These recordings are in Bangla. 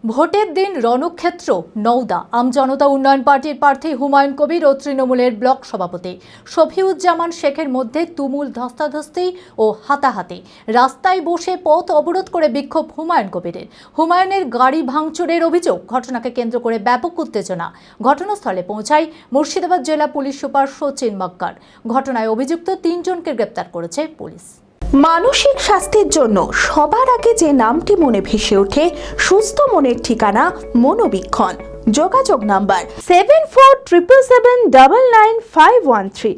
ভোটের দিন রণক্ষেত্র নওদা আমজনতা উন্নয়ন পার্টির প্রার্থী হুমায়ুন কবির ও তৃণমূলের ব্লক সভাপতি শফিউজ্জামান শেখের মধ্যে তুমুল ধস্তাধস্তি ও হাতাহাতি। রাস্তায় বসে পথ অবরোধ করে বিক্ষোভ হুমায়ুন কবিরের। হুমায়ুনের গাড়ি ভাঙচুরের অভিযোগ, ঘটনাকে কেন্দ্র করে ব্যাপক উত্তেজনা। ঘটনাস্থলে পৌঁছায় মুর্শিদাবাদ জেলা পুলিশ সুপার সচিন মক্কার। ঘটনায় অভিযুক্ত 3 জনকে গ্রেপ্তার করেছে পুলিশ। মানসিক স্বাস্থ্যের জন্য সবার আগে যে নামটি মনে ভেসে ওঠে, সুস্থ মনের ঠিকানা মনোবীক্ষণ। যোগাযোগ নাম্বার 7477799513।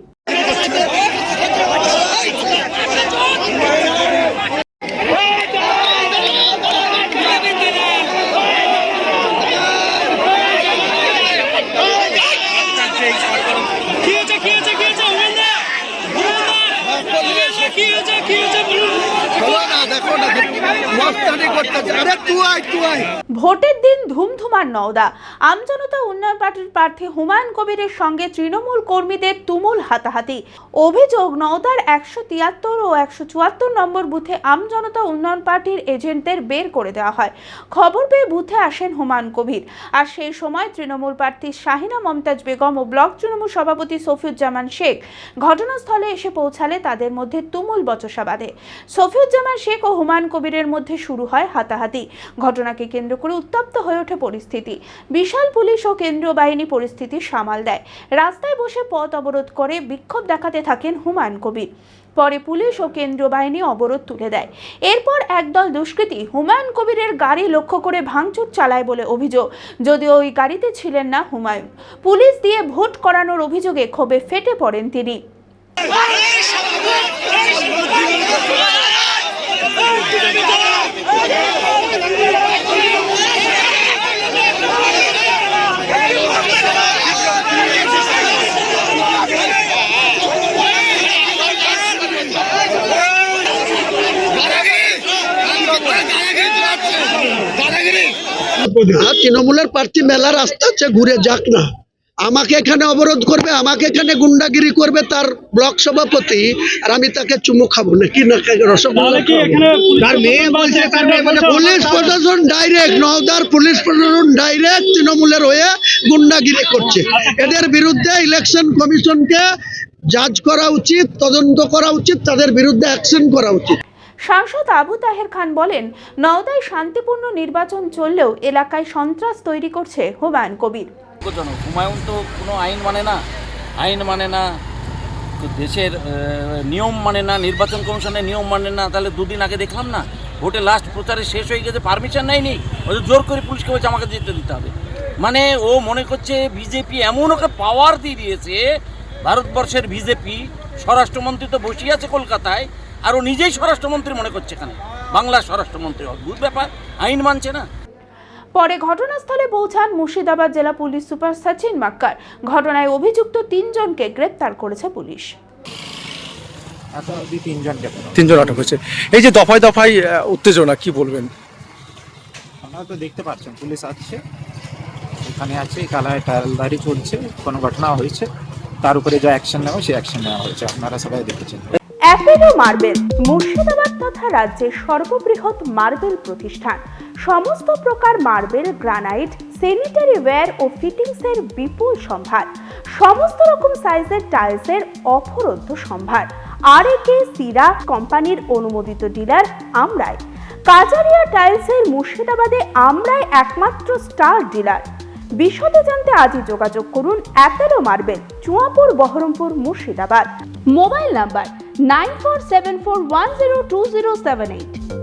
ভোটের দিন ধুমধুমার নওদা। আমজনতা উন্নয়ন পার্টির প্রার্থী হুমায়ুন কবিরের সঙ্গে তৃণমূল কর্মীদের তুমুল হাতাহাতি। অভিযোগ, নওদার 173 ও 174 নম্বর বুথে আমজনতা উন্নয়ন পার্টির এজেন্টদের বের করে দেওয়া হয়। খবর পেয়ে বুথে আসেন হুমায়ুন কবির, আর সেই সময় তৃণমূল প্রার্থী শাহিনা মমতাজ বেগম ও ব্লক তৃণমূল সভাপতি শফিউজ্জামান শেখ ঘটনাস্থলে এসে পৌঁছালে তাদের মধ্যে তুমুল বচসা বাধে। শফিউজ্জামান শেখ ও হুমায়ুন কবিরের মধ্যে শুরু হয় হাতাহাতি। ঘটনাকে কেন্দ্র করে উত্তপ্ত হয়ে ওঠে পরিস্থিতি। বিশাল পুলিশ ও কেন্দ্রীয় বাহিনী পরিস্থিতি সামাল দেয়। রাস্তায় বসে পথ অবরোধ করে বিক্ষোভ দেখাতে থাকেন হুমায়ুন কবির। পরে পুলিশ ও কেন্দ্রীয় বাহিনী অবরোধ তুলে দেয়। এরপর একদল দুষ্কৃতী হুমায়ুন কবিরের গাড়ি লক্ষ্য করে ভাঙচুর চালায় বলে অভিযোগ, যদিও ওই গাড়িতে ছিলেন না হুমায়ুন। পুলিশ দিয়ে ভোট করানোর অভিযোগে ক্ষোভে ফেটে পড়েন তিনি। তৃণমূলের প্রার্থী মেলা রাস্তা আছে, ঘুরে যাক না। আমাকে এখানে অবরোধ করবে, আমাকে এখানে গুন্ডাগিরি করবে তার ব্লক সভাপতি, আর আমি তাকে চুমু খাবো না কি না রসগোল্লা। পুলিশ প্রশাসন ডাইরেক্ট, নওদার পুলিশ প্রশাসন ডাইরেক্ট তৃণমূলের হয়ে গুন্ডাগিরি করছে। এদের বিরুদ্ধে ইলেকশন কমিশনকে জাজ করা উচিত, তদন্ত করা উচিত, তাদের বিরুদ্ধে অ্যাকশন করা উচিত। সাংসদ আবু তাহের খান বলেন, নওদায় শান্তিপূর্ণ নির্বাচন চললেও এলাকায় সন্ত্রাস তৈরি করছে হুমায়ুন কবির। হুমায়ুন তো কোনো আইন মানে না, দেশের নিয়ম মানে না, নির্বাচন কমিশনের নিয়ম মানে না। তাহলে দুদিন আগে দেখলাম না, ভোটে লাস্ট প্রচারে শেষ হয়ে গেছে, পারমিশন নেয়নি, ওই জোর করে পুলিশকে বলছে আমাকে দিতে হবে। মানে ও মনে করছে বিজেপি এমন ওকে পাওয়ার দিয়ে দিয়েছে, ভারতবর্ষের বিজেপি স্বরাষ্ট্রমন্ত্রী তো বসে আছে কলকাতায়, আর ও নিজেই স্বরাষ্ট্রমন্ত্রী মনে করছে এখানে, বাংলার স্বরাষ্ট্রমন্ত্রী। অদ্ভুত ব্যাপার, আইন মানছে না। পরে ঘটনাস্থলে পৌঁছান মুর্শিদাবাদ জেলা পুলিশ সুপার সচিন মক্কার। ঘটনায় অভিযুক্ত 3 জনকে গ্রেপ্তার করেছে পুলিশ। 3 জন আটক হয়েছে। এই যে দফায় দফায় উত্তেজনা, কি বলবেন? আপনারা তো দেখতে পাচ্ছেন, পুলিশ আসছে, এখানে আছে, কালায় টালদারি চলছে, কোনো ঘটনা হয়েছে, তার উপরে যা অ্যাকশন নেওয়া সেই অ্যাকশন নেওয়া হয়েছে, আপনারা সবাই দেখেছেন। অ্যাপেলো মার্বেল মুর্শিদাবাদ তথা রাজ্যের সর্ববৃহৎ মার্বেল প্রতিষ্ঠান। সমস্ত প্রকার মার্বেল, গ্রানাইট, স্যানিটারি ওয়্যার ও ফিটিংসের বিপুল সম্ভার। সমস্ত রকম সাইজের টাইলসের অফুরন্ত সম্ভার। আর.এ.কে সিরা কোম্পানির অনুমোদিত ডিলার আমরাই। কাজারিয়া টাইলসের মুর্শিদাবাদে আমরাই একমাত্র স্টার ডিলার। বিশদে জানতে আজই যোগাযোগ করুন Apollo marble, Chuapur, Baharampur, Murshidabad. Mobile number 9474102078।